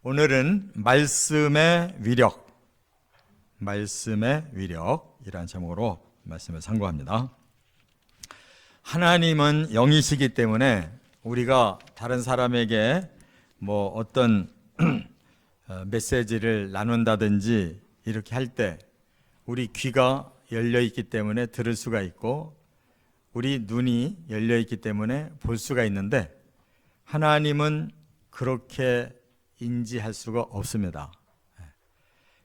오늘은 말씀의 위력이라는 제목으로 말씀을 상고합니다. 하나님은 영이시기 때문에 우리가 다른 사람에게 어떤 메시지를 나눈다든지 이렇게 할 때 우리 귀가 열려 있기 때문에 들을 수가 있고 우리 눈이 열려 있기 때문에 볼 수가 있는데 하나님은 그렇게 인지할 수가 없습니다.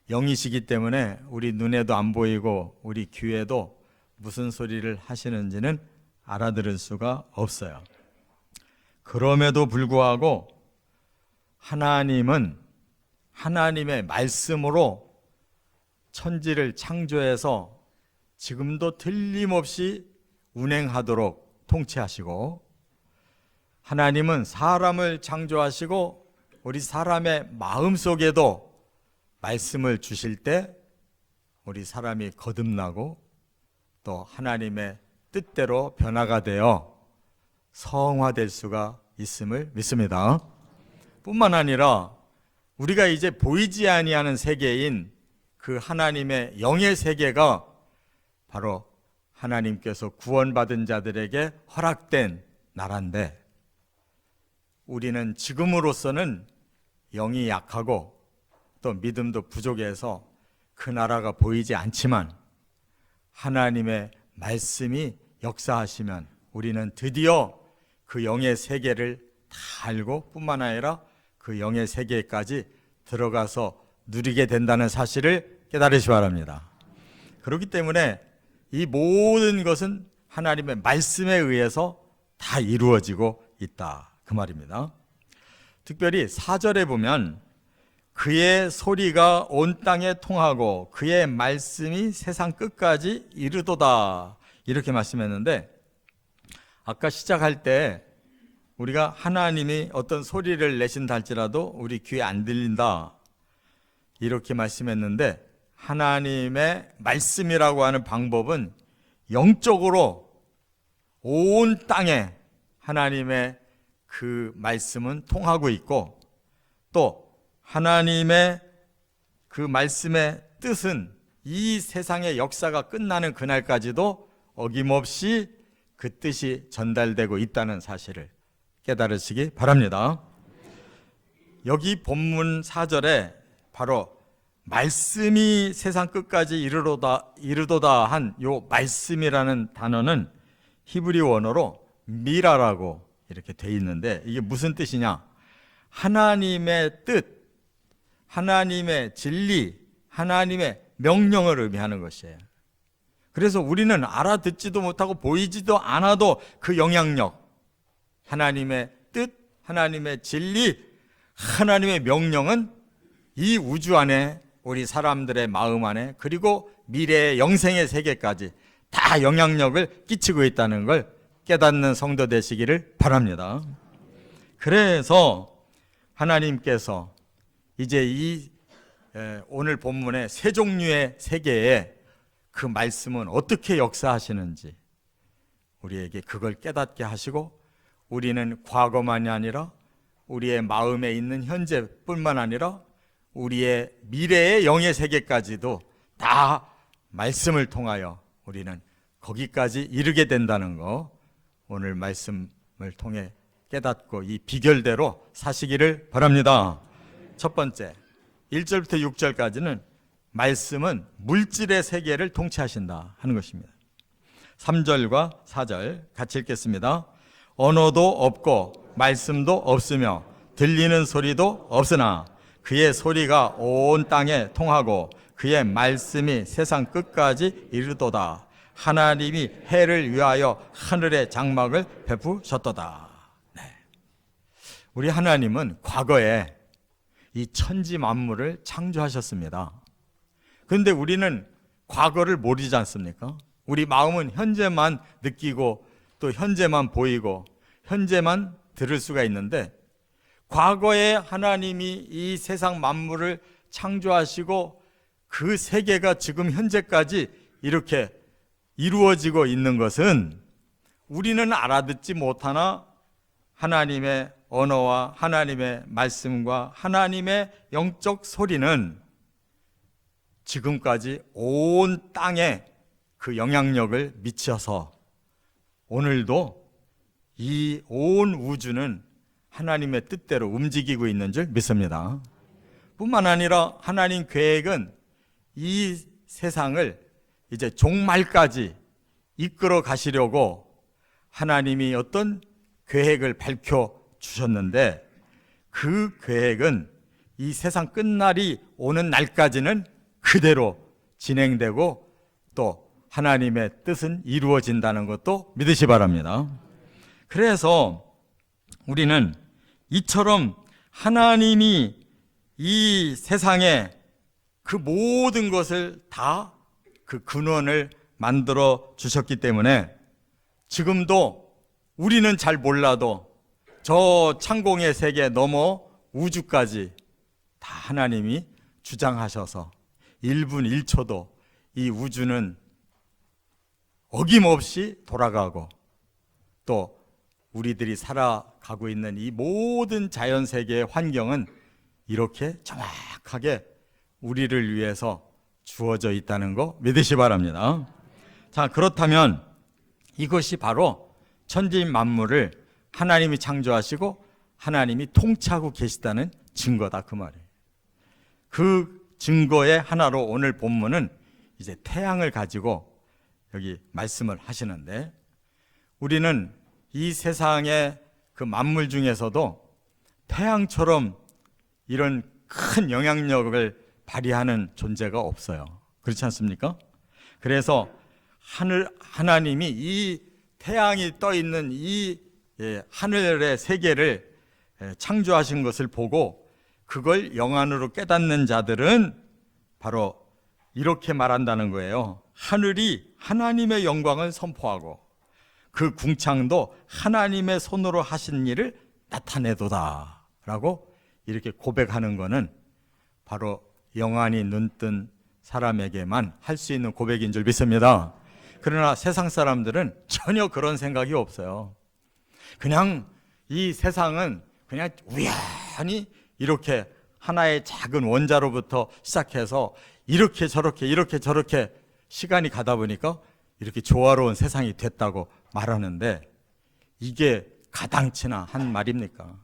영이시기 때문에 우리 눈에도 안 보이고 우리 귀에도 무슨 소리를 하시는지는 알아들을 수가 없어요. 그럼에도 불구하고 하나님은 하나님의 말씀으로 천지를 창조해서 지금도 틀림없이 운행하도록 통치하시고, 하나님은 사람을 창조하시고 우리 사람의 마음속에도 말씀을 주실 때 우리 사람이 거듭나고 또 하나님의 뜻대로 변화가 되어 성화될 수가 있음을 믿습니다. 뿐만 아니라 우리가 이제 보이지 아니하는 세계인 그 하나님의 영의 세계가 바로 하나님께서 구원받은 자들에게 허락된 나라인데, 우리는 지금으로서는 영이 약하고 또 믿음도 부족해서 그 나라가 보이지 않지만 하나님의 말씀이 역사하시면 우리는 드디어 그 영의 세계를 다 알고 뿐만 아니라 그 영의 세계까지 들어가서 누리게 된다는 사실을 깨달으시기 바랍니다. 그렇기 때문에 이 모든 것은 하나님의 말씀에 의해서 다 이루어지고 있다, 그 말입니다. 특별히 4절에 보면 그의 소리가 온 땅에 통하고 그의 말씀이 세상 끝까지 이르도다, 이렇게 말씀했는데, 아까 시작할 때 우리가 하나님이 어떤 소리를 내신다 할지라도 우리 귀에 안 들린다 이렇게 말씀했는데, 하나님의 말씀이라고 하는 방법은 영적으로 온 땅에 하나님의 그 말씀은 통하고 있고, 또 하나님의 그 말씀의 뜻은 이 세상의 역사가 끝나는 그날까지도 어김없이 그 뜻이 전달되고 있다는 사실을 깨달으시기 바랍니다. 여기 본문 4절에 바로 말씀이 세상 끝까지 이르도다 한 요 말씀이라는 단어는 히브리 원어로 미라라고 이렇게 돼 있는데, 이게 무슨 뜻이냐? 하나님의 뜻, 하나님의 진리, 하나님의 명령을 의미하는 것이에요. 그래서 우리는 알아듣지도 못하고 보이지도 않아도 그 영향력, 하나님의 뜻, 하나님의 진리, 하나님의 명령은 이 우주 안에, 우리 사람들의 마음 안에, 그리고 미래의 영생의 세계까지 다 영향력을 끼치고 있다는 걸 깨닫는 성도 되시기를 바랍니다. 그래서 하나님께서 이제 이 오늘 본문의 세 종류의 세계에 그 말씀은 어떻게 역사하시는지 우리에게 그걸 깨닫게 하시고, 우리는 과거만이 아니라 우리의 마음에 있는 현재뿐만 아니라 우리의 미래의 영의 세계까지도 다 말씀을 통하여 우리는 거기까지 이르게 된다는 거, 오늘 말씀을 통해 깨닫고 이 비결대로 사시기를 바랍니다. 첫 번째, 1절부터 6절까지는 말씀은 물질의 세계를 통치하신다 하는 것입니다. 3절과 4절 같이 읽겠습니다. 언어도 없고 말씀도 없으며 들리는 소리도 없으나 그의 소리가 온 땅에 통하고 그의 말씀이 세상 끝까지 이르도다. 하나님이 해를 위하여 하늘의 장막을 베푸셨도다. 네. 우리 하나님은 과거에 이 천지 만물을 창조하셨습니다. 그런데 우리는 과거를 모르지 않습니까? 우리 마음은 현재만 느끼고 또 현재만 보이고 현재만 들을 수가 있는데, 과거에 하나님이 이 세상 만물을 창조하시고 그 세계가 지금 현재까지 이렇게 이루어지고 있는 것은 우리는 알아듣지 못하나 하나님의 언어와 하나님의 말씀과 하나님의 영적 소리는 지금까지 온 땅에 그 영향력을 미쳐서 오늘도 이 온 우주는 하나님의 뜻대로 움직이고 있는 줄 믿습니다. 뿐만 아니라 하나님 계획은 이 세상을 이제 종말까지 이끌어 가시려고 하나님이 어떤 계획을 밝혀 주셨는데, 그 계획은 이 세상 끝날이 오는 날까지는 그대로 진행되고 또 하나님의 뜻은 이루어진다는 것도 믿으시 바랍니다. 그래서 우리는 이처럼 하나님이 이 세상에 그 모든 것을 다 그 근원을 만들어 주셨기 때문에 지금도 우리는 잘 몰라도 저 창공의 세계 넘어 우주까지 다 하나님이 주장하셔서 1분 1초도 이 우주는 어김없이 돌아가고 또 우리들이 살아가고 있는 이 모든 자연 세계의 환경은 이렇게 정확하게 우리를 위해서 주어져 있다는 거 믿으시 바랍니다. 자, 그렇다면 이것이 바로 천지인 만물을 하나님이 창조하시고 하나님이 통치하고 계시다는 증거다, 그 말이에요. 그 증거의 하나로 오늘 본문은 이제 태양을 가지고 여기 말씀을 하시는데, 우리는 이 세상의 그 만물 중에서도 태양처럼 이런 큰 영향력을 발휘하는 존재가 없어요. 그렇지 않습니까? 그래서 하나님이 이 태양이 떠 있는 이 하늘의 세계를 창조하신 것을 보고 그걸 영안으로 깨닫는 자들은 바로 이렇게 말한다는 거예요. 하늘이 하나님의 영광을 선포하고 그 궁창도 하나님의 손으로 하신 일을 나타내도다 라고 이렇게 고백하는 것은 바로 영안이 눈뜬 사람에게만 할 수 있는 고백인 줄 믿습니다. 그러나 세상 사람들은 전혀 그런 생각이 없어요. 그냥 이 세상은 그냥 우연히 이렇게 하나의 작은 원자로부터 시작해서 이렇게 저렇게 시간이 가다 보니까 이렇게 조화로운 세상이 됐다고 말하는데, 이게 가당치나 한 말입니까?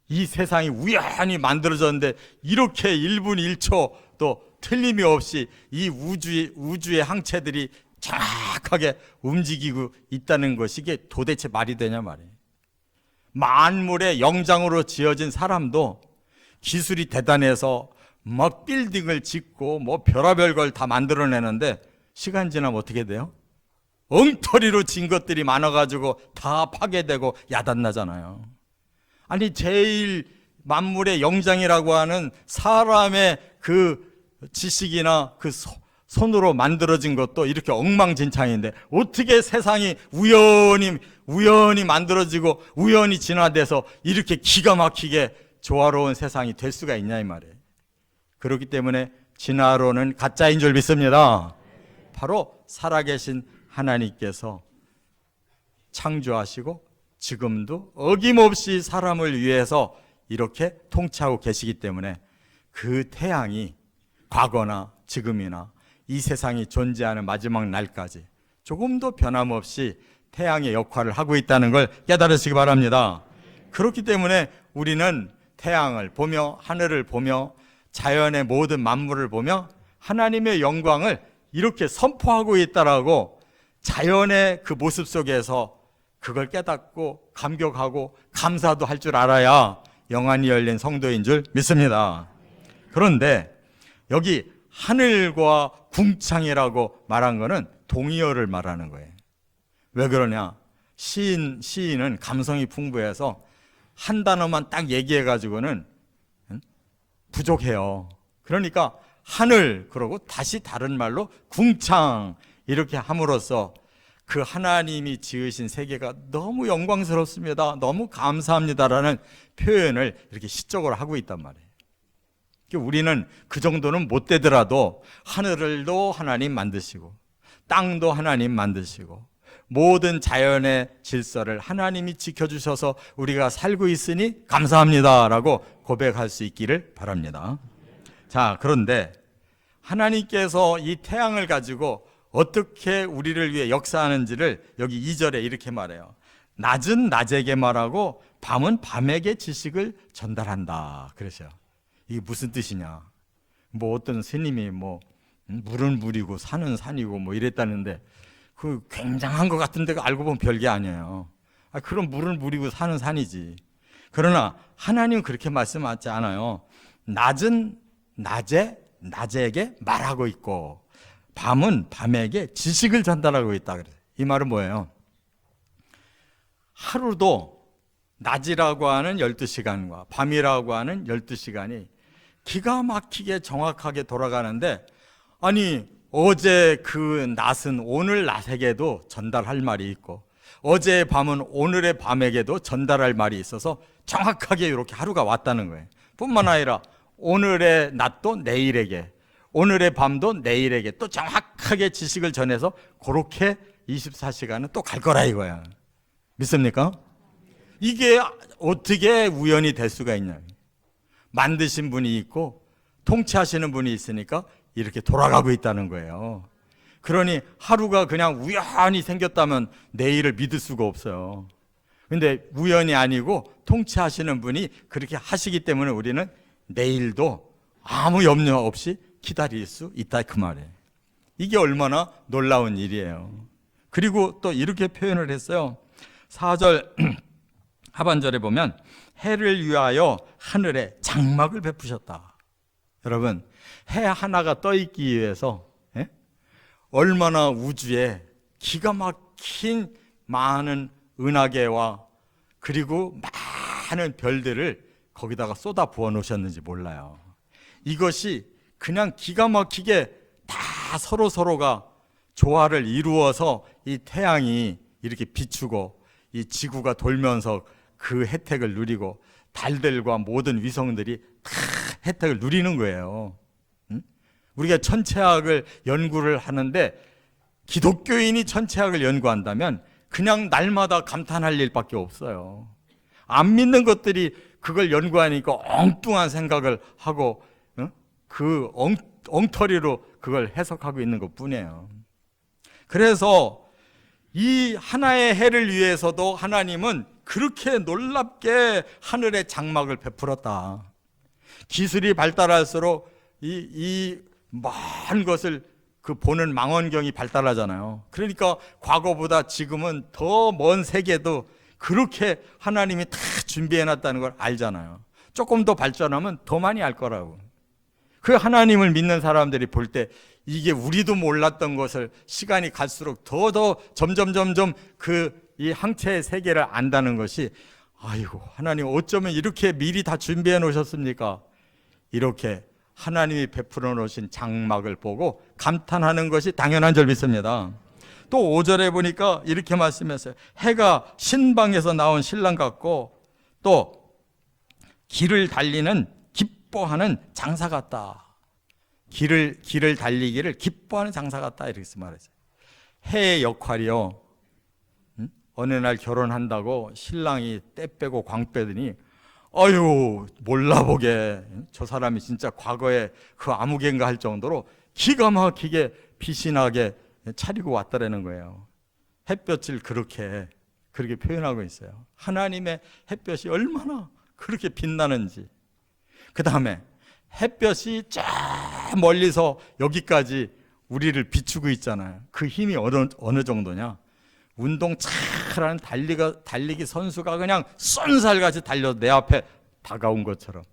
이 세상이 우연히 만들어졌는데 이렇게 1분 1초 또 틀림이 없이 이 우주의 항체들이 정확하게 움직이고 있다는 것이 이게 도대체 말이 되냐 말이에요. 만물의 영장으로 지어진 사람도 기술이 대단해서 막 빌딩을 짓고 뭐 별의별 걸 다 만들어내는데 시간 지나면 어떻게 돼요? 엉터리로 진 것들이 많아가지고 다 파괴되고 야단나잖아요. 아니, 제일 만물의 영장이라고 하는 사람의 그 지식이나 그 손으로 만들어진 것도 이렇게 엉망진창인데 어떻게 세상이 우연히 만들어지고 우연히 진화돼서 이렇게 기가 막히게 조화로운 세상이 될 수가 있냐 이 말이에요. 그렇기 때문에 진화론은 가짜인 줄 믿습니다. 바로 살아계신 하나님께서 창조하시고 지금도 어김없이 사람을 위해서 이렇게 통치하고 계시기 때문에 그 태양이 과거나 지금이나 이 세상이 존재하는 마지막 날까지 조금도 변함없이 태양의 역할을 하고 있다는 걸 깨달으시기 바랍니다. 그렇기 때문에 우리는 태양을 보며 하늘을 보며 자연의 모든 만물을 보며 하나님의 영광을 이렇게 선포하고 있다라고 자연의 그 모습 속에서 그걸 깨닫고 감격하고 감사도 할 줄 알아야 영안이 열린 성도인 줄 믿습니다. 그런데 여기 하늘과 궁창이라고 말한 거는 동의어를 말하는 거예요. 왜 그러냐? 시인은 감성이 풍부해서 한 단어만 딱 얘기해가지고는 부족해요. 그러니까 하늘 그러고 다시 다른 말로 궁창 이렇게 함으로써 그 하나님이 지으신 세계가 너무 영광스럽습니다, 너무 감사합니다라는 표현을 이렇게 시적으로 하고 있단 말이에요. 우리는 그 정도는 못 되더라도 하늘도 하나님 만드시고 땅도 하나님 만드시고 모든 자연의 질서를 하나님이 지켜주셔서 우리가 살고 있으니 감사합니다라고 고백할 수 있기를 바랍니다. 자, 그런데 하나님께서 이 태양을 가지고 어떻게 우리를 위해 역사하는지를 여기 2절에 이렇게 말해요. 낮은 낮에게 말하고 밤은 밤에게 지식을 전달한다. 그러셔요. 이게 무슨 뜻이냐? 뭐 어떤 스님이 뭐 물은 물이고 산은 산이고 뭐 이랬다는데 그 굉장한 것 같은데 알고 보면 별게 아니에요. 그럼 물은 물이고 산은 산이지. 그러나 하나님은 그렇게 말씀하지 않아요. 낮은 낮에게 말하고 있고 밤은 밤에게 지식을 전달하고 있다. 이 말은 뭐예요? 하루도 낮이라고 하는 12시간과 밤이라고 하는 12시간이 기가 막히게 정확하게 돌아가는데, 아니 어제 그 낮은 오늘 낮에게도 전달할 말이 있고 어제의 밤은 오늘의 밤에게도 전달할 말이 있어서 정확하게 이렇게 하루가 왔다는 거예요. 뿐만 아니라 오늘의 낮도 내일에게, 오늘의 밤도 내일에게 또 정확하게 지식을 전해서 그렇게 24시간은 또 갈 거라 이거야. 믿습니까? 이게 어떻게 우연이 될 수가 있냐. 만드신 분이 있고 통치하시는 분이 있으니까 이렇게 돌아가고 있다는 거예요. 그러니 하루가 그냥 우연히 생겼다면 내일을 믿을 수가 없어요. 근데 우연이 아니고 통치하시는 분이 그렇게 하시기 때문에 우리는 내일도 아무 염려 없이 기다릴 수 있다 그 말이에요. 이게 얼마나 놀라운 일이에요. 그리고 또 이렇게 표현을 했어요. 4절 하반절에 보면 해를 위하여 하늘에 장막을 베푸셨다. 여러분, 해 하나가 떠 있기 위해서 얼마나 우주에 기가 막힌 많은 은하계와 그리고 많은 별들을 거기다가 쏟아 부어 놓으셨는지 몰라요. 이것이 그냥 기가 막히게 다 서로가 조화를 이루어서 이 태양이 이렇게 비추고 이 지구가 돌면서 그 혜택을 누리고 달들과 모든 위성들이 다 혜택을 누리는 거예요. 우리가 천체학을 연구를 하는데 기독교인이 천체학을 연구한다면 그냥 날마다 감탄할 일밖에 없어요. 안 믿는 것들이 그걸 연구하니까 엉뚱한 생각을 하고 그 엉터리로 그걸 해석하고 있는 것뿐이에요. 그래서 이 하나의 해를 위해서도 하나님은 그렇게 놀랍게 하늘의 장막을 베풀었다. 기술이 발달할수록 이 먼 것을 그 보는 망원경이 발달하잖아요. 그러니까 과거보다 지금은 더 먼 세계도 그렇게 하나님이 다 준비해놨다는 걸 알잖아요. 조금 더 발전하면 더 많이 알 거라고. 그 하나님을 믿는 사람들이 볼 때 이게 우리도 몰랐던 것을 시간이 갈수록 더 점점 그 이 항체의 세계를 안다는 것이, 아이고 하나님 어쩌면 이렇게 미리 다 준비해 놓으셨습니까? 이렇게 하나님이 베풀어 놓으신 장막을 보고 감탄하는 것이 당연한 줄 믿습니다. 또 5절에 보니까 이렇게 말씀했어요. 해가 신방에서 나온 신랑 같고 또 길을 달리는 기뻐하는 장사 같다. 길을 달리기를 기뻐하는 장사 같다 이렇게 말했어요. 해의 역할이요, 어느 날 결혼한다고 신랑이 때 빼고 광 빼더니 아유 몰라보게 저 사람이 진짜 과거에 그 아무개인가 할 정도로 기가 막히게 빛이 나게 차리고 왔다라는 거예요. 햇볕을 그렇게 표현하고 있어요. 하나님의 햇볕이 얼마나 그렇게 빛나는지. 그 다음에 햇볕이 쫙 멀리서 여기까지 우리를 비추고 있잖아요. 그 힘이 어느 정도냐. 운동 잘하는 달리기 선수가 그냥 쏜살같이 달려서 내 앞에 다가온 것처럼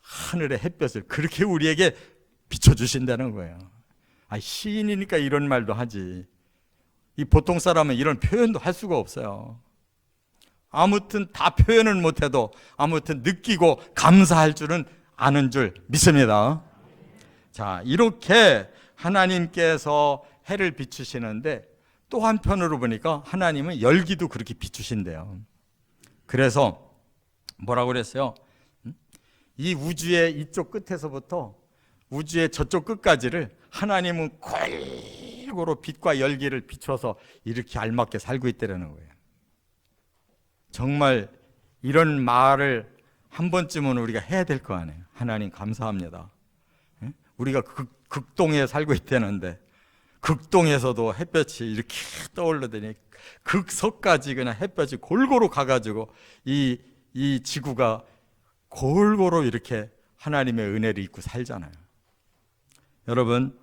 하늘의 햇볕을 그렇게 우리에게 비춰주신다는 거예요. 시인이니까 이런 말도 하지. 이 보통 사람은 이런 표현도 할 수가 없어요. 아무튼 다 표현은 못해도 아무튼 느끼고 감사할 줄은 아는 줄 믿습니다. 자, 이렇게 하나님께서 해를 비추시는데 또 한편으로 보니까 하나님은 열기도 그렇게 비추신대요. 그래서 뭐라고 그랬어요? 이 우주의 이쪽 끝에서부터 우주의 저쪽 끝까지를 하나님은 최고로 빛과 열기를 비춰서 이렇게 알맞게 살고 있다는 거예요. 정말 이런 말을 한 번쯤은 우리가 해야 될 거 아니에요. 하나님 감사합니다. 우리가 극동에 살고 있다는데 극동에서도 햇볕이 이렇게 떠오르더니 극서까지 그냥 햇볕이 골고루 가가지고 이 지구가 골고루 이렇게 하나님의 은혜를 입고 살잖아요. 여러분,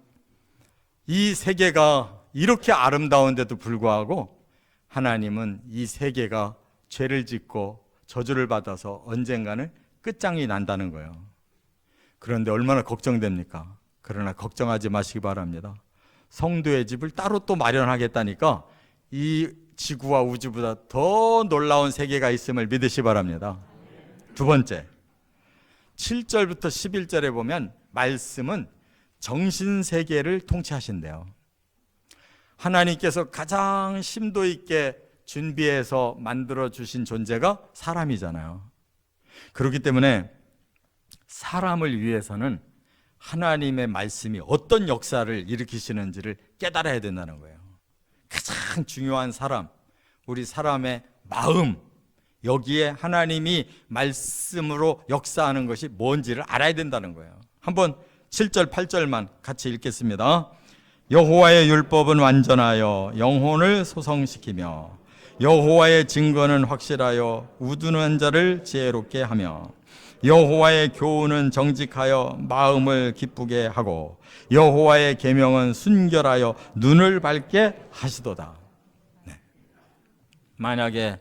이 세계가 이렇게 아름다운데도 불구하고 하나님은 이 세계가 죄를 짓고 저주를 받아서 언젠가는 끝장이 난다는 거예요. 그런데 얼마나 걱정됩니까? 그러나 걱정하지 마시기 바랍니다. 성도의 집을 따로 또 마련하겠다니까 이 지구와 우주보다 더 놀라운 세계가 있음을 믿으시 바랍니다. 두 번째, 7절부터 11절에 보면 말씀은 정신세계를 통치하신대요. 하나님께서 가장 심도 있게 준비해서 만들어주신 존재가 사람이잖아요. 그렇기 때문에 사람을 위해서는 하나님의 말씀이 어떤 역사를 일으키시는지를 깨달아야 된다는 거예요. 가장 중요한 사람, 우리 사람의 마음, 여기에 하나님이 말씀으로 역사하는 것이 뭔지를 알아야 된다는 거예요. 한번 7절 8절만 같이 읽겠습니다. 여호와의 율법은 완전하여 영혼을 소성시키며 여호와의 증거는 확실하여 우둔한 자를 지혜롭게 하며 여호와의 교훈은 정직하여 마음을 기쁘게 하고 여호와의 계명은 순결하여 눈을 밝게 하시도다. 네. 만약에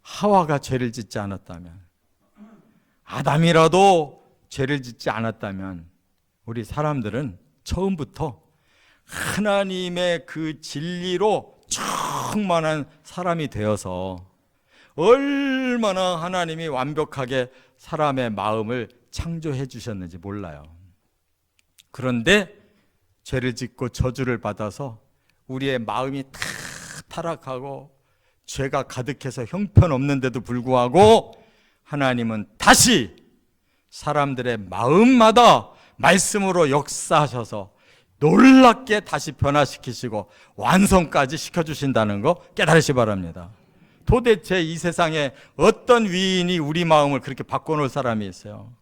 하와가 죄를 짓지 않았다면, 아담이라도 죄를 짓지 않았다면 우리 사람들은 처음부터 하나님의 그 진리로 충만한 사람이 되어서 얼마나 하나님이 완벽하게 사람의 마음을 창조해 주셨는지 몰라요. 그런데 죄를 짓고 저주를 받아서 우리의 마음이 다 타락하고 죄가 가득해서 형편없는데도 불구하고 하나님은 다시 사람들의 마음마다 말씀으로 역사하셔서 놀랍게 다시 변화시키시고 완성까지 시켜주신다는 거 깨달으시 바랍니다. 도대체 이 세상에 어떤 위인이 우리 마음을 그렇게 바꿔놓을 사람이 있어요?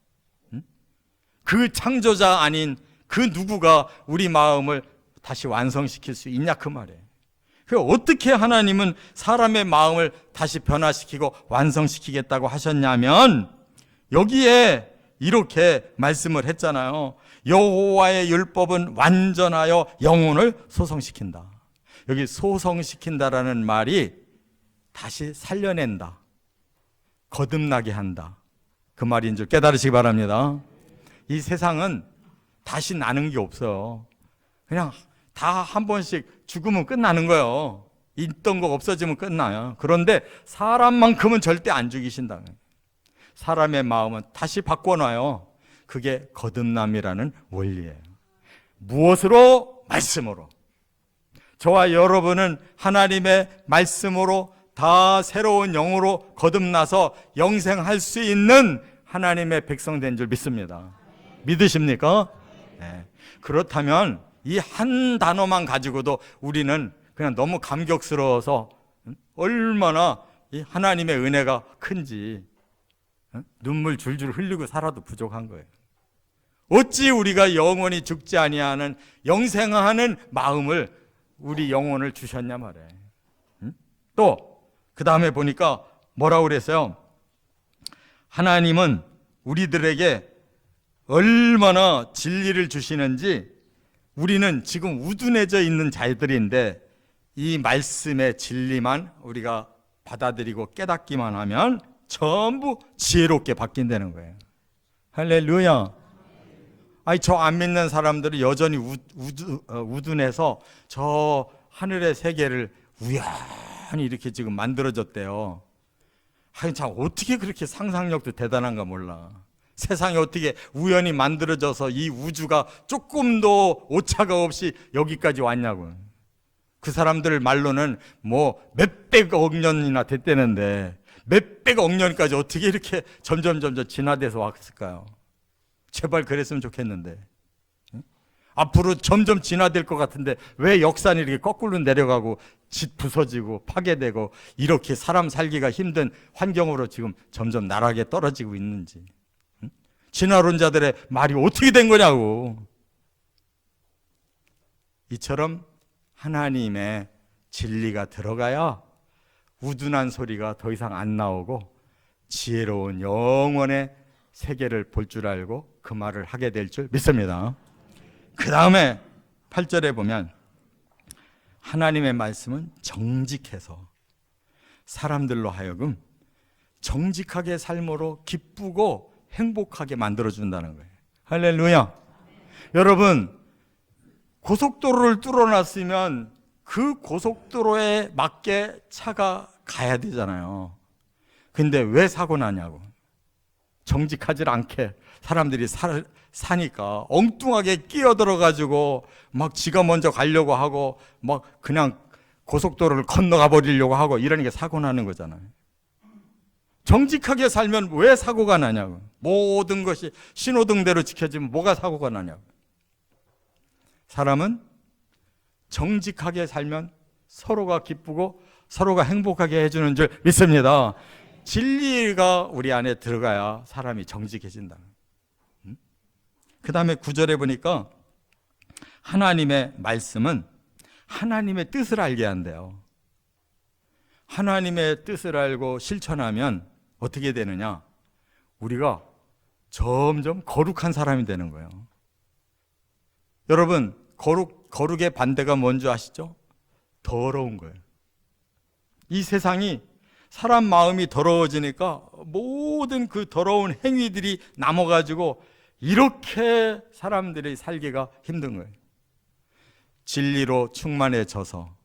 그 창조자 아닌 그 누구가 우리 마음을 다시 완성시킬 수 있냐 그 말이에요. 어떻게 하나님은 사람의 마음을 다시 변화시키고 완성시키겠다고 하셨냐면 여기에 이렇게 말씀을 했잖아요. 여호와의 율법은 완전하여 영혼을 소성시킨다. 여기 소성시킨다라는 말이 다시 살려낸다, 거듭나게 한다, 그 말인 줄 깨달으시기 바랍니다. 이 세상은 다시 나는 게 없어요. 그냥 다 한 번씩 죽으면 끝나는 거예요. 있던 거 없어지면 끝나요. 그런데 사람만큼은 절대 안 죽이신다. 사람의 마음은 다시 바꿔놔요. 그게 거듭남이라는 원리예요. 무엇으로? 말씀으로. 저와 여러분은 하나님의 말씀으로 다 새로운 영으로 거듭나서 영생할 수 있는 하나님의 백성 된 줄 믿습니다. 믿으십니까? 네. 그렇다면 이 한 단어만 가지고도 우리는 그냥 너무 감격스러워서 얼마나 이 하나님의 은혜가 큰지 눈물 줄줄 흘리고 살아도 부족한 거예요. 어찌 우리가 영원히 죽지 아니하는 영생하는 마음을 우리 영혼을 주셨냐 말이에요. 또 그 다음에 보니까 뭐라고 그랬어요? 하나님은 우리들에게 얼마나 진리를 주시는지, 우리는 지금 우둔해져 있는 자들인데 이 말씀의 진리만 우리가 받아들이고 깨닫기만 하면 전부 지혜롭게 바뀐다는 거예요. 할렐루야. 아니, 저 안 믿는 사람들은 여전히 우둔해서 저 하늘의 세계를 우연히 이렇게 지금 만들어졌대요. 하긴 참 어떻게 그렇게 상상력도 대단한가 몰라. 세상이 어떻게 우연히 만들어져서 이 우주가 조금도 오차가 없이 여기까지 왔냐고. 그 사람들 말로는 뭐 몇백억 년이나 됐다는데 몇백억 년까지 어떻게 이렇게 점점 진화돼서 왔을까요? 제발 그랬으면 좋겠는데. 앞으로 점점 진화될 것 같은데 왜 역산이 이렇게 거꾸로 내려가고 집 부서지고 파괴되고 이렇게 사람 살기가 힘든 환경으로 지금 점점 나락에 떨어지고 있는지. 진화론자들의 말이 어떻게 된 거냐고. 이처럼 하나님의 진리가 들어가야 우둔한 소리가 더 이상 안 나오고 지혜로운 영원의 세계를 볼 줄 알고 그 말을 하게 될 줄 믿습니다. 그 다음에 8절에 보면 하나님의 말씀은 정직해서 사람들로 하여금 정직하게 삶으로 기쁘고 행복하게 만들어준다는 거예요. 할렐루야. 여러분, 고속도로를 뚫어놨으면 그 고속도로에 맞게 차가 가야 되잖아요. 근데 왜 사고 나냐고. 정직하지 않게 사람들이 사니까 엉뚱하게 끼어들어가지고 막 지가 먼저 가려고 하고 막 그냥 고속도로를 건너가 버리려고 하고 이러니까 사고 나는 거잖아요. 정직하게 살면 왜 사고가 나냐고. 모든 것이 신호등대로 지켜지면 뭐가 사고가 나냐고. 사람은 정직하게 살면 서로가 기쁘고 서로가 행복하게 해주는 줄 믿습니다. 진리가 우리 안에 들어가야 사람이 정직해진다. 그 다음에 9절에 보니까 하나님의 말씀은 하나님의 뜻을 알게 한대요. 하나님의 뜻을 알고 실천하면 어떻게 되느냐? 우리가 점점 거룩한 사람이 되는 거예요. 여러분, 거룩의 반대가 뭔지 아시죠? 더러운 거예요. 이 세상이 사람 마음이 더러워지니까 모든 그 더러운 행위들이 남아가지고 이렇게 사람들이 살기가 힘든 거예요. 진리로 충만해져서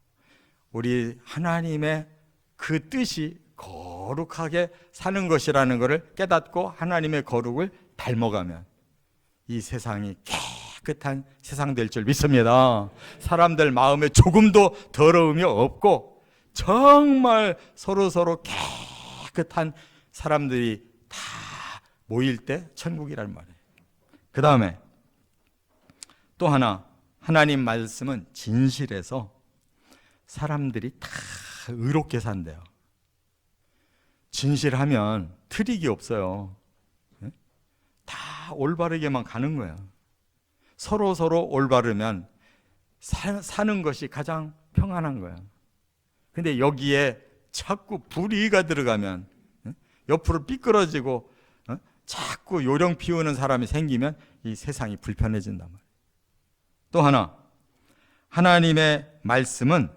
우리 하나님의 그 뜻이 거룩하게 사는 것이라는 것을 깨닫고 하나님의 거룩을 닮아가면 이 세상이 깨끗한 세상 될 줄 믿습니다. 사람들 마음에 조금도 더러움이 없고 정말 서로 깨끗한 사람들이 다 모일 때 천국이란 말이에요. 그 다음에 또 하나, 하나님 말씀은 진실해서 사람들이 다 의롭게 산대요. 진실하면 트릭이 없어요. 다 올바르게만 가는 거예요. 서로 올바르면 사는 것이 가장 평안한 거예요. 근데 여기에 자꾸 불의가 들어가면 옆으로 삐끄러지고 자꾸 요령 피우는 사람이 생기면 이 세상이 불편해진단 말이에요. 또 하나, 하나님의 말씀은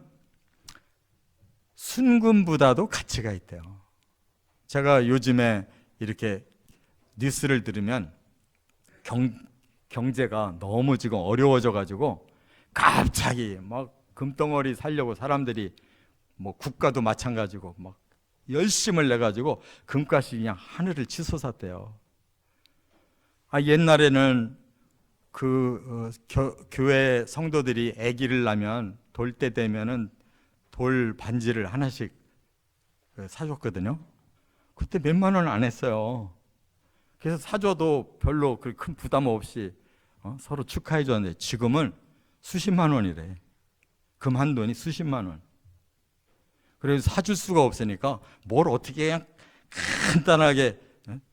순금보다도 가치가 있대요. 제가 요즘에 이렇게 뉴스를 들으면 경제가 너무 지금 어려워져 가지고 갑자기 막 금덩어리 살려고 사람들이 뭐 국가도 마찬가지고 막 열심을 내 가지고 금값이 그냥 하늘을 치솟았대요. 옛날에는 교회 성도들이 아기를 낳으면 돌 때 되면은 돌 반지를 하나씩 사줬거든요. 그때 몇만 원 안 했어요. 그래서 사줘도 별로 큰 부담 없이 서로 축하해 줬는데 지금은 수십만 원이래. 금 한 돈이 수십만 원. 그래서 사줄 수가 없으니까 뭘 어떻게 그냥 간단하게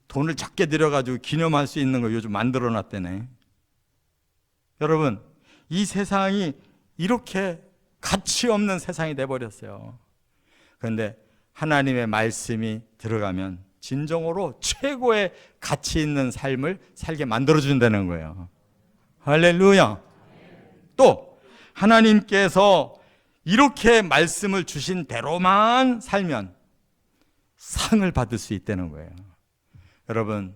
돈을 적게 들여가지고 기념할 수 있는 거 요즘 만들어 놨대네. 여러분, 이 세상이 이렇게 가치 없는 세상이 돼버렸어요. 그런데 하나님의 말씀이 들어가면 진정으로 최고의 가치 있는 삶을 살게 만들어준다는 거예요. 할렐루야. 또 하나님께서 이렇게 말씀을 주신 대로만 살면 상을 받을 수 있다는 거예요. 여러분,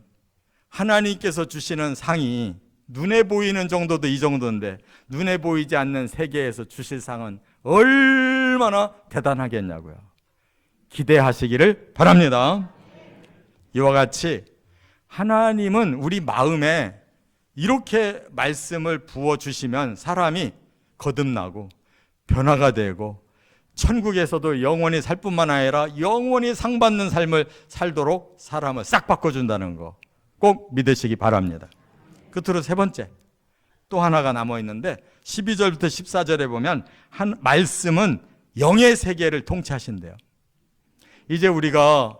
하나님께서 주시는 상이 눈에 보이는 정도도 이 정도인데 눈에 보이지 않는 세계에서 주실 상은 얼마나 대단하겠냐고요. 기대하시기를 바랍니다. 이와 같이 하나님은 우리 마음에 이렇게 말씀을 부어주시면 사람이 거듭나고 변화가 되고 천국에서도 영원히 살 뿐만 아니라 영원히 상 받는 삶을 살도록 사람을 싹 바꿔준다는 거 꼭 믿으시기 바랍니다. 끝으로 세 번째, 또 하나가 남아 있는데 12절부터 14절에 보면 한 말씀은 영의 세계를 통치하신대요. 이제 우리가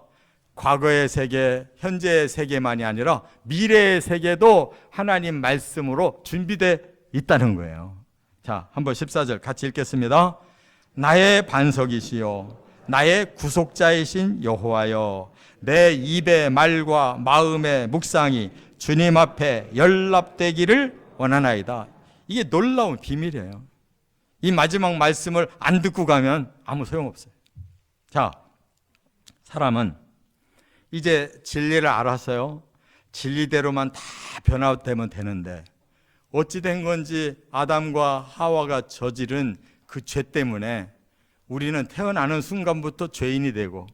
과거의 세계, 현재의 세계만이 아니라 미래의 세계도 하나님 말씀으로 준비되어 있다는 거예요. 자, 한번 14절 같이 읽겠습니다. 나의 반석이시요 나의 구속자이신 여호와여, 내 입의 말과 마음의 묵상이 주님 앞에 연락되기를 원하나이다. 이게 놀라운 비밀이에요. 이 마지막 말씀을 안 듣고 가면 아무 소용없어요. 자, 사람은 이제 진리를 알았어요. 진리대로만 다 변화되면 되는데 어찌 된 건지 아담과 하와가 저지른 그 죄 때문에 우리는 태어나는 순간부터 죄인이 되고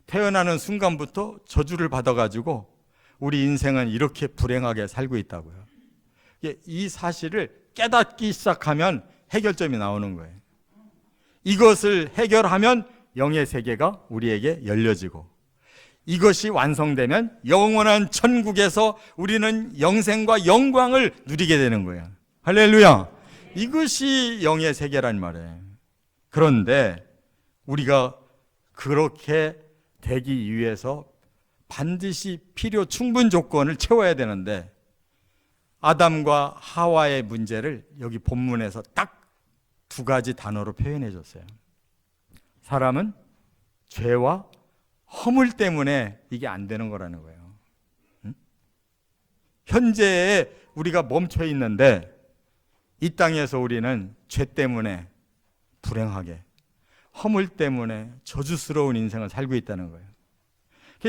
태어나는 순간부터 저주를 받아가지고 우리 인생은 이렇게 불행하게 살고 있다고요. 이 사실을 깨닫기 시작하면 해결점이 나오는 거예요. 이것을 해결하면 영의 세계가 우리에게 열려지고 이것이 완성되면 영원한 천국에서 우리는 영생과 영광을 누리게 되는 거예요. 할렐루야. 이것이 영의 세계란 말이에요. 그런데 우리가 그렇게 되기 위해서 반드시 필요 충분 조건을 채워야 되는데 아담과 하와의 문제를 여기 본문에서 딱 두 가지 단어로 표현해 줬어요. 사람은 죄와 허물 때문에 이게 안 되는 거라는 거예요. 현재에 우리가 멈춰 있는데 이 땅에서 우리는 죄 때문에 불행하게, 허물 때문에 저주스러운 인생을 살고 있다는 거예요.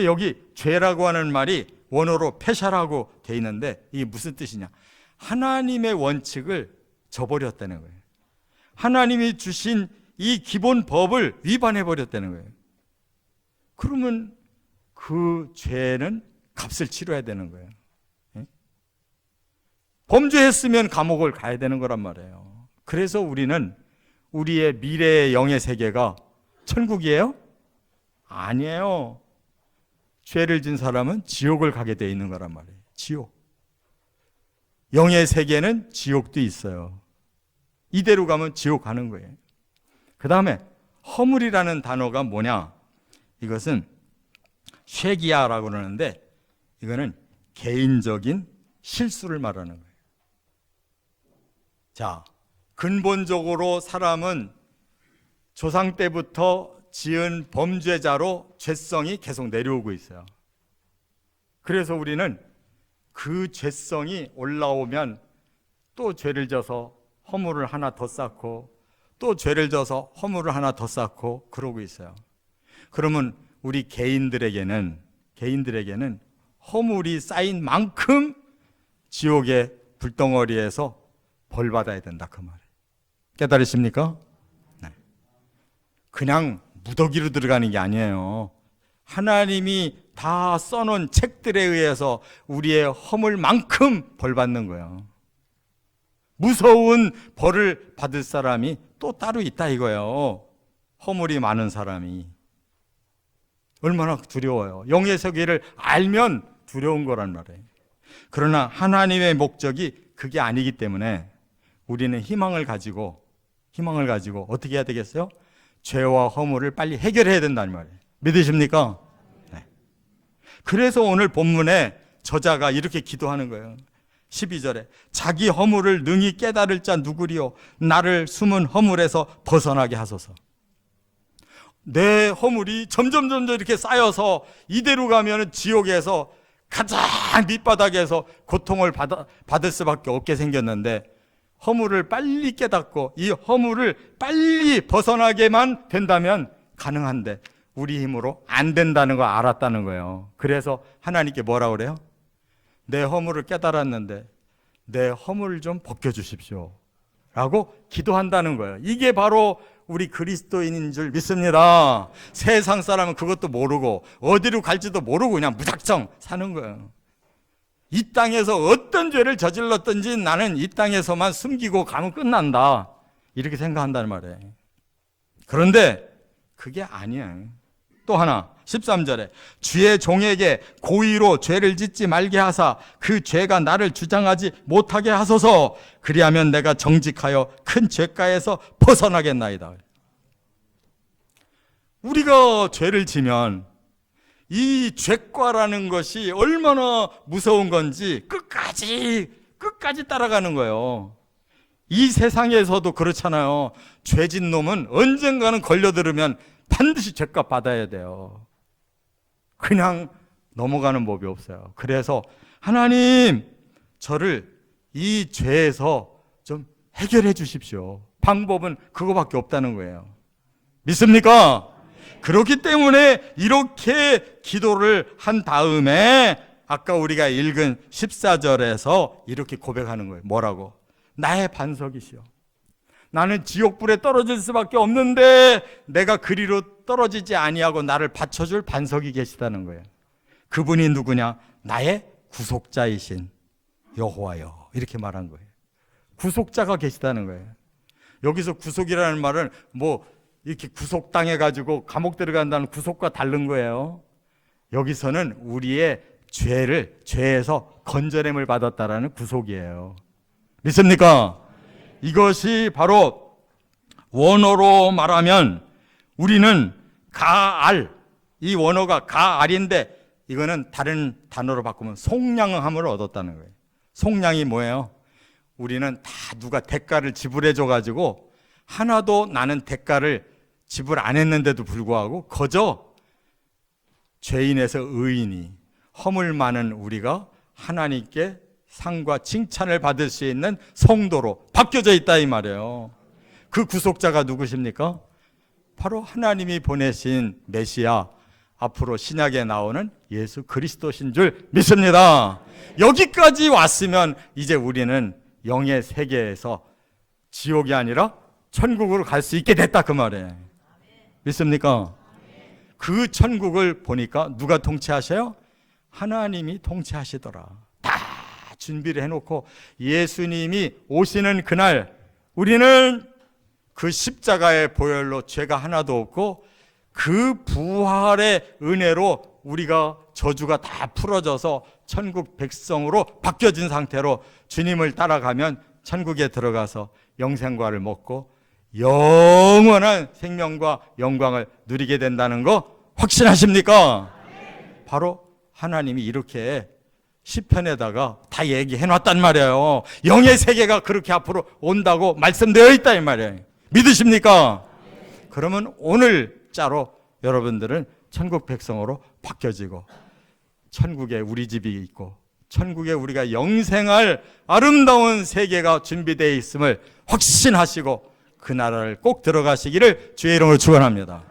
여기 죄라고 하는 말이 원어로 페샤라고 돼 있는데 이게 무슨 뜻이냐? 하나님의 원칙을 저버렸다는 거예요. 하나님이 주신 이 기본 법을 위반해 버렸다는 거예요. 그러면 그 죄는 값을 치러야 되는 거예요. 범죄했으면 감옥을 가야 되는 거란 말이에요. 그래서 우리는 우리의 미래의 영의 세계가 천국이에요? 아니에요. 죄를 진 사람은 지옥을 가게 돼 있는 거란 말이에요. 지옥. 영의 세계는 지옥도 있어요. 이대로 가면 지옥 가는 거예요. 그 다음에 허물이라는 단어가 뭐냐? 이것은 쉐기야라고 그러는데 이거는 개인적인 실수를 말하는 거예요. 자, 근본적으로 사람은 조상 때부터 지은 범죄자로 죄성이 계속 내려오고 있어요. 그래서 우리는 그 죄성이 올라오면 또 죄를 져서 허물을 하나 더 쌓고 또 죄를 져서 허물을 하나 더 쌓고 그러고 있어요. 그러면 우리 개인들에게는 허물이 쌓인 만큼 지옥의 불덩어리에서 벌 받아야 된다 그 말이에요. 깨달으십니까? 네. 그냥 무더기로 들어가는 게 아니에요. 하나님이 다 써놓은 책들에 의해서 우리의 허물만큼 벌 받는 거예요. 무서운 벌을 받을 사람이 또 따로 있다 이거예요. 허물이 많은 사람이. 얼마나 두려워요. 영의 세계를 알면 두려운 거란 말이에요. 그러나 하나님의 목적이 그게 아니기 때문에 우리는 희망을 가지고 어떻게 해야 되겠어요? 죄와 허물을 빨리 해결해야 된다는 말이에요. 믿으십니까? 네. 그래서 오늘 본문에 저자가 이렇게 기도하는 거예요. 12절에 자기 허물을 능히 깨달을 자 누구리요? 나를 숨은 허물에서 벗어나게 하소서. 내 허물이 점점 이렇게 쌓여서 이대로 가면 지옥에서 가장 밑바닥에서 고통을 받을 수밖에 없게 생겼는데 허물을 빨리 깨닫고 이 허물을 빨리 벗어나게만 된다면 가능한데 우리 힘으로 안 된다는 거 알았다는 거예요. 그래서 하나님께 뭐라 그래요? 내 허물을 깨달았는데 내 허물을 좀 벗겨주십시오 라고 기도한다는 거예요. 이게 바로 우리 그리스도인인 줄 믿습니다. 세상 사람은 그것도 모르고 어디로 갈지도 모르고 그냥 무작정 사는 거예요. 이 땅에서 어떤 죄를 저질렀든지 나는 이 땅에서만 숨기고 가면 끝난다 이렇게 생각한다는 말이에요. 그런데 그게 아니에요. 또 하나 13절에 주의 종에게 고의로 죄를 짓지 말게 하사 그 죄가 나를 주장하지 못하게 하소서. 그리하면 내가 정직하여 큰 죄가에서 벗어나겠나이다. 우리가 죄를 지면 이 죄과라는 것이 얼마나 무서운 건지 끝까지 따라가는 거예요. 이 세상에서도 그렇잖아요. 죄진 놈은 언젠가는 걸려들으면 반드시 죄값 받아야 돼요. 그냥 넘어가는 법이 없어요. 그래서 하나님, 저를 이 죄에서 좀 해결해 주십시오. 방법은 그거밖에 없다는 거예요. 믿습니까? 그렇기 때문에 이렇게 기도를 한 다음에 아까 우리가 읽은 14절에서 이렇게 고백하는 거예요. 뭐라고? 나의 반석이시여, 나는 지옥불에 떨어질 수밖에 없는데 내가 그리로 떨어지지 아니하고 나를 받쳐줄 반석이 계시다는 거예요. 그분이 누구냐? 나의 구속자이신 여호와여, 이렇게 말한 거예요. 구속자가 계시다는 거예요. 여기서 구속이라는 말은 뭐 이렇게 구속당해가지고 감옥 들어간다는 구속과 다른 거예요. 여기서는 우리의 죄에서 건져냄을 받았다라는 구속이에요. 믿습니까? 이것이 바로 원어로 말하면 우리는 가알, 이 원어가 가알인데 이거는 다른 단어로 바꾸면 속량함을 얻었다는 거예요. 속량이 뭐예요? 우리는 다 누가 대가를 지불해 줘가지고 하나도 나는 대가를 지불 안 했는데도 불구하고 거저 죄인에서 의인이, 허물 많은 우리가 하나님께 상과 칭찬을 받을 수 있는 성도로 바뀌어져 있다 이 말이에요. 그 구속자가 누구십니까? 바로 하나님이 보내신 메시아, 앞으로 신약에 나오는 예수 그리스도신 줄 믿습니다. 여기까지 왔으면 이제 우리는 영의 세계에서 지옥이 아니라 천국으로 갈 수 있게 됐다 그 말이에요. 믿습니까? 그 천국을 보니까 누가 통치하셔요? 하나님이 통치하시더라. 다 준비를 해놓고 예수님이 오시는 그날 우리는 그 십자가의 보혈로 죄가 하나도 없고 그 부활의 은혜로 우리가 저주가 다 풀어져서 천국 백성으로 바뀌어진 상태로 주님을 따라가면 천국에 들어가서 영생과를 먹고 영원한 생명과 영광을 누리게 된다는 거 확신하십니까? 바로 하나님이 이렇게 시편에다가 다 얘기해 놨단 말이에요. 영의 세계가 그렇게 앞으로 온다고 말씀되어 있다 이 말이에요. 믿으십니까? 그러면 오늘자로 여러분들은 천국 백성으로 바뀌어지고 천국에 우리 집이 있고 천국에 우리가 영생할 아름다운 세계가 준비되어 있음을 확신하시고 그 나라를 꼭 들어가시기를 주의 이름으로 축원합니다.